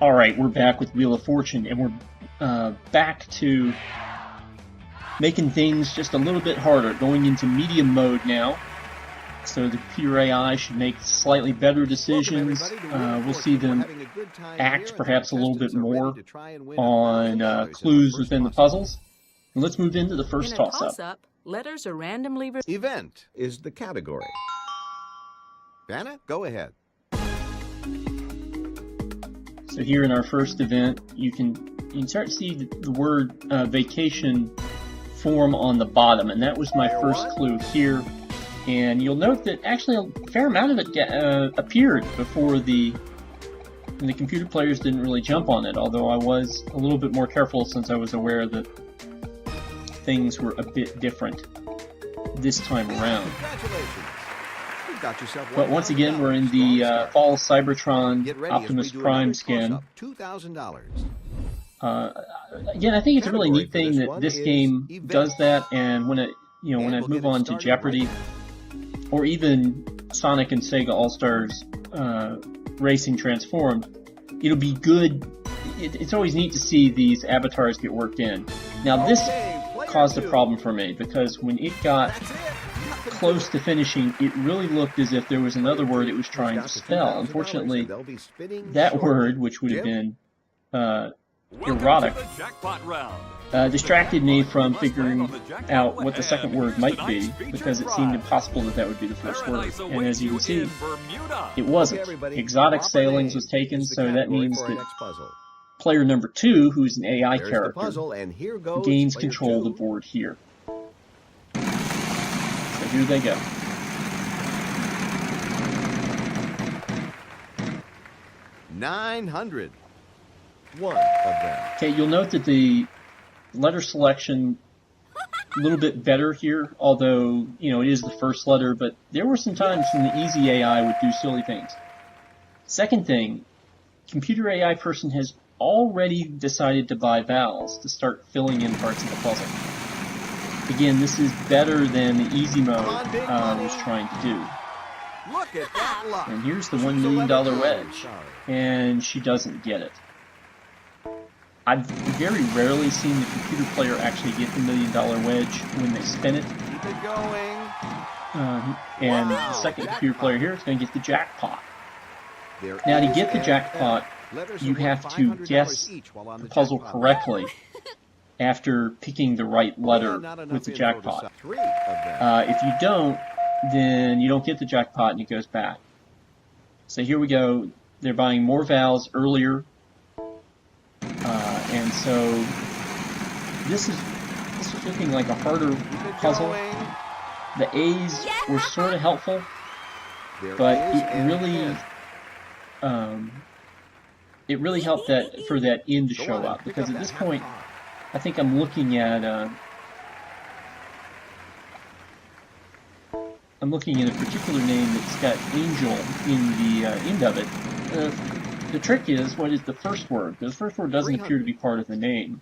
Alright, we're back with Wheel of Fortune, and we're back to making things just a little bit harder, going into medium mode now. So the computer AI should make slightly better decisions. We'll see them act perhaps a little bit more on clues within the puzzles. And let's move into the first toss-up. Letters are randomly... Event is the category. Anna, go ahead. So here in our first event, you can start to see the word vacation form on the bottom, and that was my first clue here. And you'll note that actually a fair amount of it appeared before the computer players didn't really jump on it, although I was a little bit more careful since I was aware that things were a bit different this time around. But once again, we're in the Fall Cybertron Optimus Prime skin. Again, I think it's a really neat thing that this game does that, and when when I move on to Jeopardy, or even Sonic and Sega All-Stars Racing Transformed, it'll be good. It's always neat to see these avatars get worked in. Now, this caused a problem for me, because when it got close to finishing, it really looked as if there was another word it was trying to spell. Unfortunately, that word, which would have been erotic, distracted me from figuring out what the second word might be, because it seemed impossible that would be the first word. And as you can see, it wasn't. Exotic Sailings was taken, so that means that player number 2, who's an AI character, gains control of the board here. So here they go. $900. One of them. Okay, you'll note that the letter selection a little bit better here, although, it is the first letter, but there were some times when the easy AI would do silly things. Second thing, computer AI person has already decided to buy vowels to start filling in parts of the puzzle. Again, this is better than the easy mode was trying to do. Look at that luck. And here's the $1 million wedge, and she doesn't get it. I've very rarely seen the computer player actually get the $1 million wedge when they spin it. Keep it going. And the second computer player here is going to get the jackpot. Now, to get the jackpot, you have to guess the puzzle correctly after picking the right letter with the jackpot. If you don't, then you don't get the jackpot and it goes back. So here we go. They're buying more vowels earlier. And so this is looking like a harder puzzle. The A's were sort of helpful, but it really helped that for that in to show up, because at this point I think I'm looking at a particular name that's got Angel in the end of it. The trick is, what is the first word? The first word doesn't appear to be part of the name.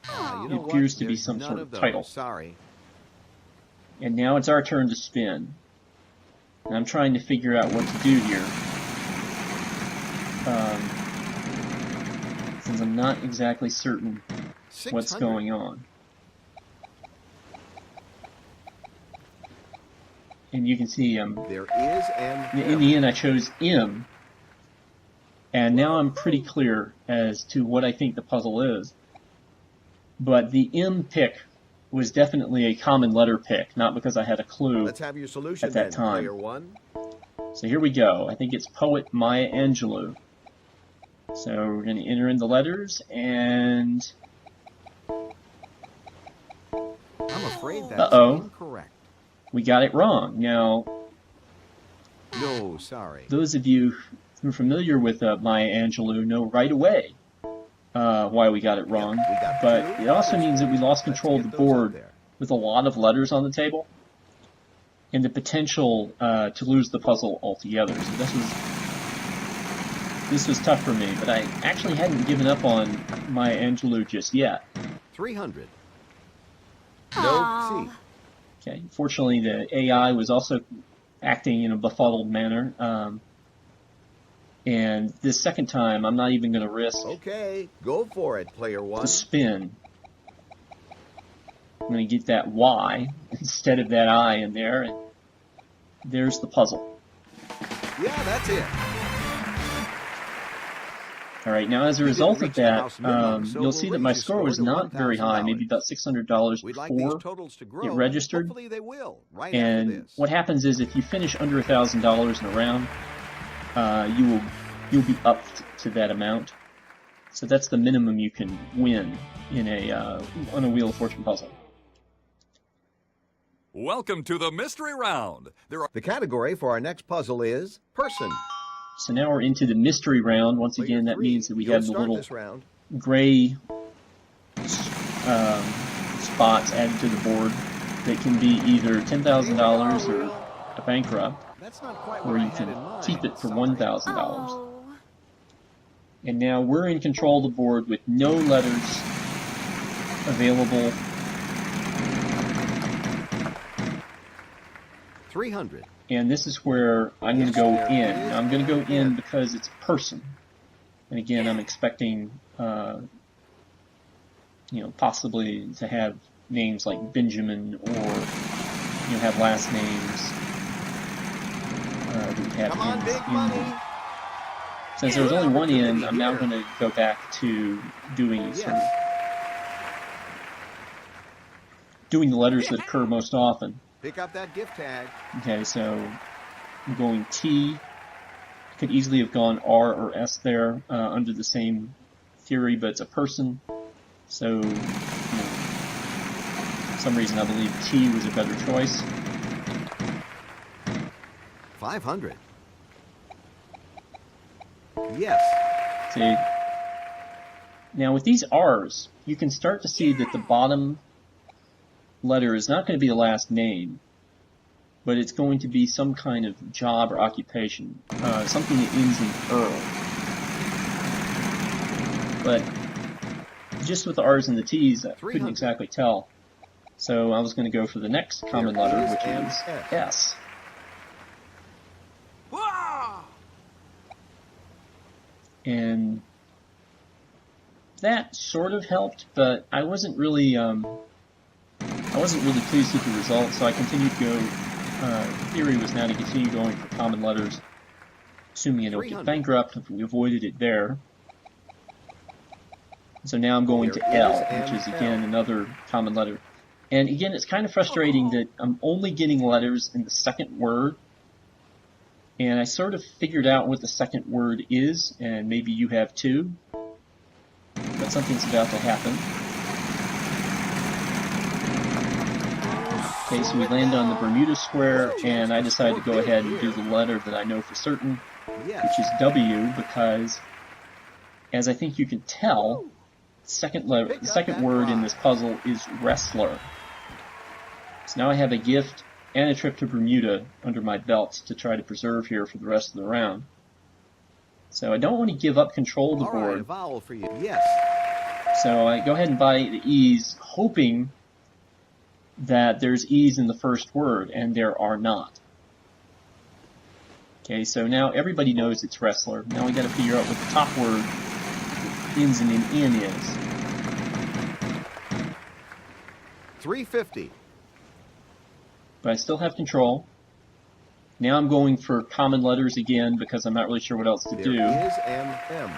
It appears to be some sort of title. Sorry. And now it's our turn to spin. And I'm trying to figure out what to do here. Since I'm not exactly certain what's going on. And you can see there is an in the end I chose M. And now I'm pretty clear as to what I think the puzzle is. But the M pick was definitely a common letter pick, not because I had a clue Let's have your solution at that time. Player one. So here we go. I think it's Poet Maya Angelou. So we're going to enter in the letters, and I'm afraid that's incorrect. We got it wrong. Now, no, sorry. Those of you who are familiar with Maya Angelou know right away why we got it wrong. But it also means that we lost control of the board with a lot of letters on the table, and the potential to lose the puzzle altogether. So this was tough for me, but I actually hadn't given up on Maya Angelou just yet. 300. No C. Okay. Fortunately, the AI was also acting in a befuddled manner. And this second time, I'm not even going to risk Okay, go for it, player the one. spin. I'm going to get that Y instead of that I in there, and there's the puzzle. Yeah, that's it. All right, now as a result of that, you'll see that my score was not very high, maybe about $600 before it registered. Hopefully they will, right after And this. what happens is if you finish under $1,000 in a round, you'll be up to that amount. So that's the minimum you can win in on a Wheel of Fortune puzzle. Welcome to the mystery round. The category for our next puzzle is person. So now we're into the mystery round. Once again, that means that we have the little gray spots added to the board that can be either $10,000 or a bankrupt, or you can keep it for $1,000. Oh. And now we're in control of the board with no letters available. 300. And this is where I'm going to go in. Now, I'm going to go in because it's person. And again, I'm expecting, possibly to have names like Benjamin, or have last names that we have Come on, big money. Since there was only one in, I'm now going to go back to doing doing the letters that occur most often. Pick up that gift tag. Okay, so I'm going T. Could easily have gone R or S there under the same theory, but it's a person. So, for some reason I believe T was a better choice. 500. Yes. See? Now with these R's, you can start to see that the bottom letter is not going to be the last name, but it's going to be some kind of job or occupation, something that ends in But just with the R's and the T's, I couldn't exactly tell. So I was going to go for the next common letter, which is S. And that sort of helped, but I wasn't really pleased with the result, so I continued to go. The theory was now to continue going for common letters, assuming I don't get bankrupt if we avoided it there. So now I'm going to L, which is again another common letter. And again, it's kind of frustrating that I'm only getting letters in the second word. And I sort of figured out what the second word is, and maybe you have too. But something's about to happen. Okay, so we land on the Bermuda Square, and I decide to go ahead and do the letter that I know for certain, which is W, because, as I think you can tell, the second word in this puzzle is wrestler. So now I have a gift and a trip to Bermuda under my belt to try to preserve here for the rest of the round. So I don't want to give up control of the board. A vowel for you. Yes. So I go ahead and buy the E's, hoping that there's E's in the first word, and there are not. Okay, so now everybody knows it's wrestler. Now we got to figure out what the top word that ends in an N is. 350. But I still have control. Now I'm going for common letters again because I'm not really sure what else to do. There is M.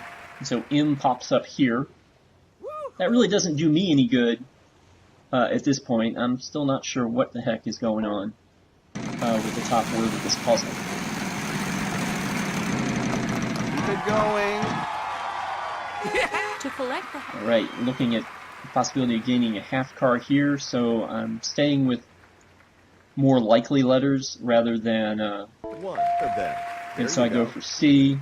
So M pops up here. That really doesn't do me any good at this point. I'm still not sure what the heck is going on with the top word of this puzzle. Keep it going. To collect the Alright, looking at the possibility of gaining a half card here, so I'm staying with more likely letters rather than One of them. and so I go for C.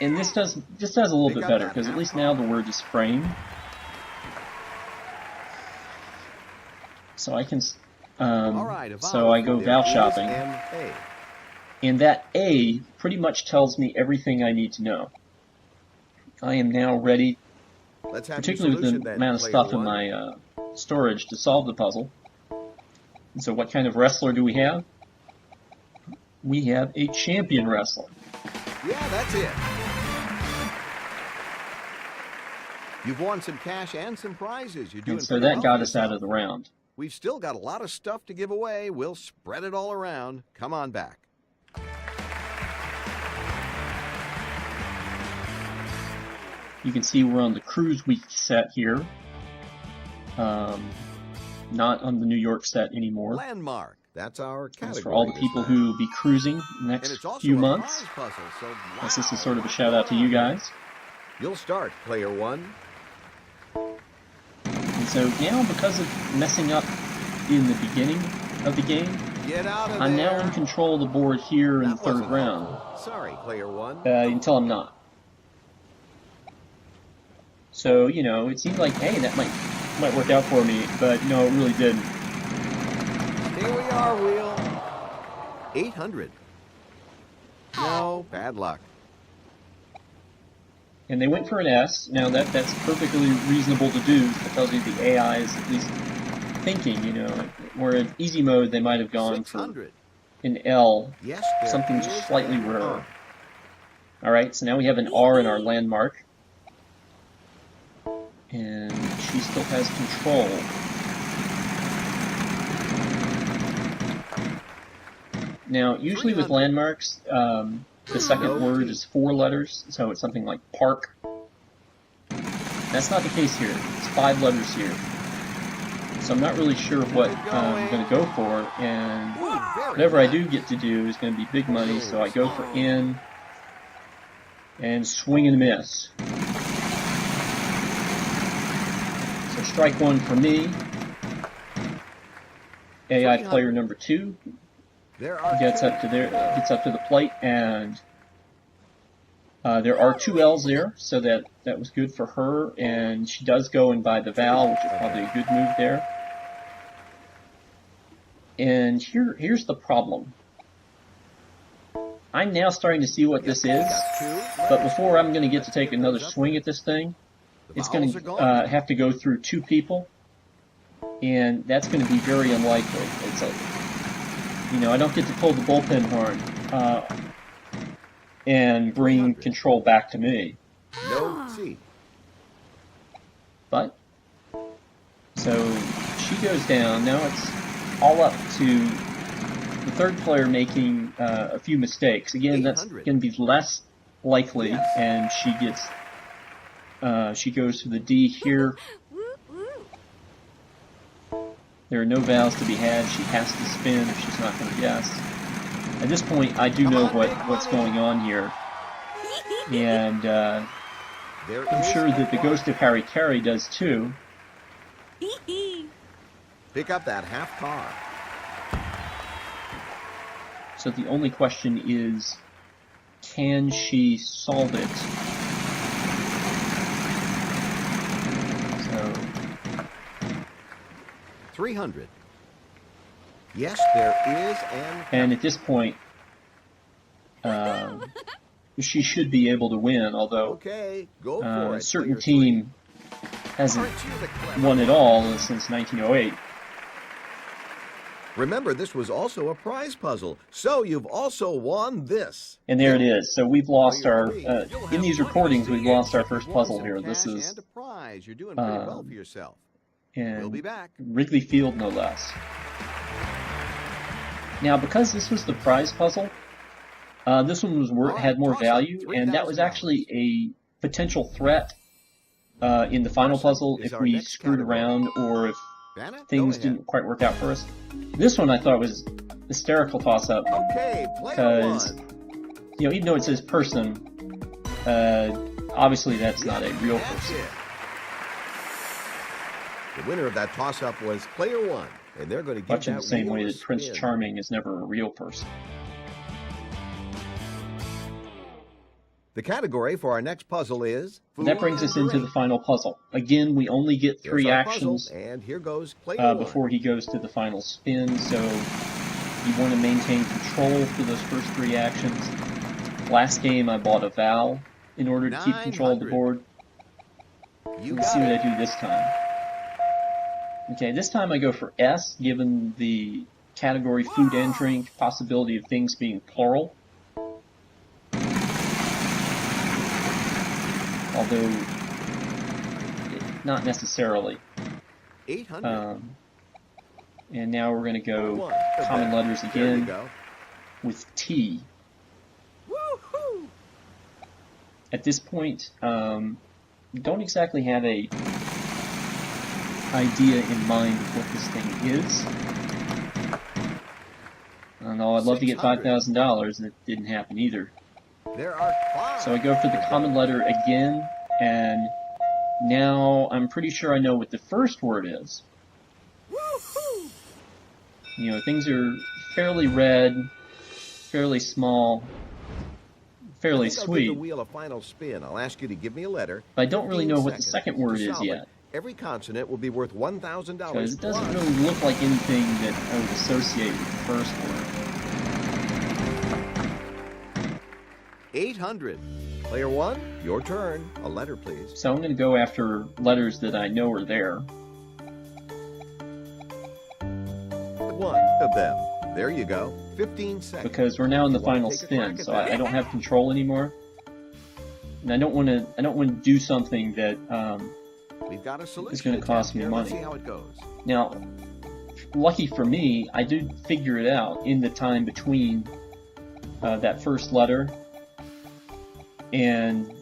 And this does a little bit better because at least now the word is framed. So I can so I go vowel shopping, and that A pretty much tells me everything I need to know. I am now ready, particularly with the amount of stuff in my storage, to solve the puzzle. And so what kind of wrestler do we have? we have a champion wrestler. Yeah, that's it. You've won some cash and some prizes. You're doing And so pretty that well got for us out yourself. of the round. We've still got a lot of stuff to give away. We'll spread it all around. Come on back. You can see we're on the cruise week set here. Not on the New York set anymore. Landmark. That's our category. That's for all the this people time. who will be cruising the And next it's also few a months. prize puzzle, so Guess this wow, is sort of a shout out to you guys. You'll start, player one. And so now, because of messing up in the beginning of the game, Get out of I'm there. now in control of the board here in the That third wasn't round, helpful. Sorry, player one. until I'm not. So, you know, it seemed like, hey, that might work out for me, but no, it really didn't. Here we are, Wheel. 800. No, bad luck. And they went for an S. Now that's perfectly reasonable to do. It tells you the AI is at least thinking, you know. Where in easy mode they might have gone for 600. an L, Yes, there something is just slightly an rarer. R. Alright, so now we have an R in our landmark. And she still has control. Now, usually with 300. landmarks, the second No word T. is 4 letters, so it's something like park. That's not the case here. It's 5 letters here. So I'm not really sure what I'm going to go for, and Ooh, very whatever I nice. do get to do is going to be big money, so I go for N and swing and miss. So strike one for me. AI 300. player number 2 There are gets up to the plate, and there are 2 L's there, so that was good for her, and she does go and buy the Val, which is probably a good move there. And here's the problem. I'm now starting to see what this is, but before I'm going to get to take another swing at this thing, it's going to have to go through 2 people, and that's going to be very unlikely. It's a, you know, I don't get to pull the bullpen horn and bring control back to me. no C. But, so she goes down. Now it's all up to the third player making a few mistakes. Again, that's 800. going to be less likely, and she gets, she goes to the D here. Woo, woo. There are no vowels to be had. She has to spin if she's not going to guess. At this point, I do know what's going on here, and There I'm is sure a that the R. Ghost of Harry Carey does too. Pick up that half car. So the only question is, can she solve it? So 300. Yes, there is and at this point, she should be able to win, although okay, go for a it. certain player team hasn't Aren't you the clever won one? it all since 1908. Remember, this was also a prize puzzle, so you've also won this. And there it is. So we've lost Player our, three. in these recordings, we've lost our first puzzle Some here. This cash is and a prize. You're doing pretty well for yourself. We'll be in back. Wrigley Field, no less. Now, because this was the prize puzzle, this one was had more value, and that was actually a potential threat in the final puzzle if we screwed around or if Vanna, go things ahead. didn't quite work out for us. This one I thought was hysterical toss-up Okay, player because, one. you know, even though it says person, obviously that's not a real That's person. it. The winner of that toss-up was player one, and they're going to give Much in that the same wheel way a that Prince spin. Charming is never a real person. The category for our next puzzle is And that brings us into the final puzzle. Again, we only get 3 There's our actions puzzle, and here goes player before one. he goes to the final spin, so you want to maintain control for those first 3 actions. Last game I bought a vowel in order to keep control of the 900. board. You Let's got see what it. I do this time. Okay, this time I go for S, given the category food and drink, possibility of things being plural. Although, not necessarily. 800. And now we're going to go common letters again with T. Woohoo! At this point, don't exactly have a idea in mind of what this thing is. I don't know, I'd love to get $5,000, and it didn't happen either. There are 5. So I go for the common letter again, and now I'm pretty sure I know what the first word is. Woohoo! You know, things are fairly red, fairly small, fairly I'll give sweet. the wheel a final spin. I'll ask you to give me a letter. But I don't really 15 know what the seconds. second word To is solve yet. it, every consonant will be worth $1,000. Because it doesn't really look like anything that I would associate with the first word. 800. Player 1, your turn. A letter, please. So I'm going to go after letters that I know are there. 1 of them. There you go. 15 seconds. Because we're now in the You wanna final take a spin, crack at so that? I don't have control anymore. And I don't want to do something that We've got a solution. is going to cost me here. Let's money. see how it goes. Now, lucky for me, I did figure it out in the time between that first letter and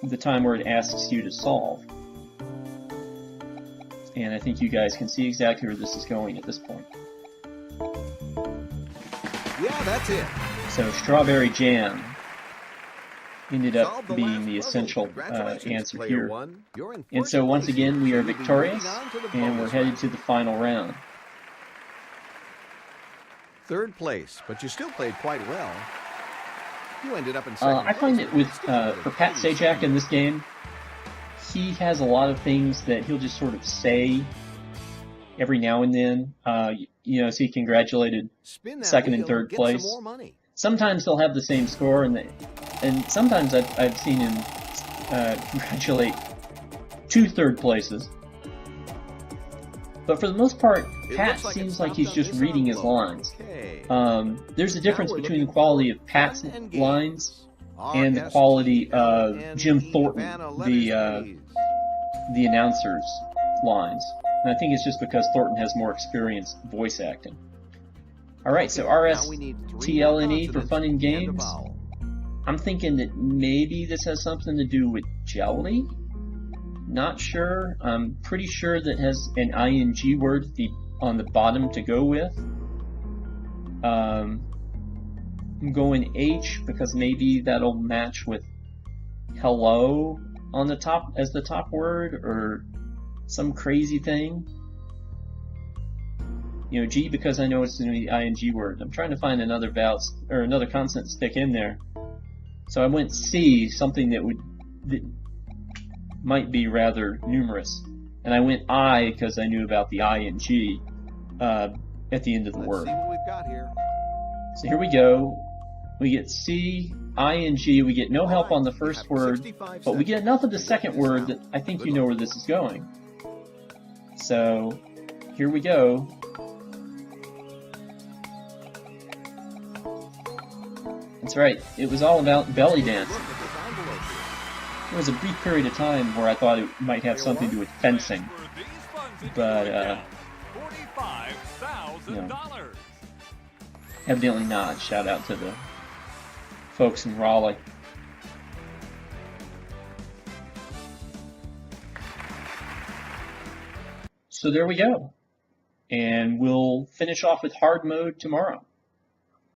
the time where it asks you to solve. And I think you guys can see exactly where this is going at this point. Yeah, that's it. So strawberry jam ended up Solve the being last the puzzle. essential Congratulations, answer player here. 1. You're in And first so once place. again, we are You'll be victorious, moving on to the and we're bonus headed round. to the final round. Third place, but you still played quite well. You ended up in second I find place, that with still another for Pat 20 Sajak in seconds. this game, he has a lot of things that he'll just sort of say every now and then. You know, so he congratulated Spin that second and wheel, third get place. Some more money. Sometimes they'll have the same score, and sometimes I've seen him congratulate 2 third places. But for the most part, It Pat looks like it seems like stopped he's on just this reading his envelope. lines. Okay. There's a difference Now we're between the looking quality for of Pat's fun and games. lines and the quality of Jim Thornton, the announcer's lines. And I think it's just because Thornton has more experience voice acting. Alright, so RSTLNE for fun and games. I'm thinking that maybe this has something to do with jelly. Not sure. I'm pretty sure that has an ing word on the bottom to go with. I'm going H because maybe that'll match with hello on the top as the top word, or some crazy thing. You know, G because I know it's going to be the ing word. I'm trying to find another vowel or another consonant to stick in there. So I went C, something that might be rather numerous. And I went I because I knew about the ing at the end of the Let's word. see what we've got here. So here we go. We get C, ing, we get no help on the first word, but we get enough of the second word that I think you know where this is going. So here we go. That's right, it was all about belly dancing. Look at this envelope here. There was a brief period of time where I thought it might have something to do with fencing, but $45,000. evidently not. Shout out to the folks in Raleigh. So there we go. And we'll finish off with hard mode tomorrow.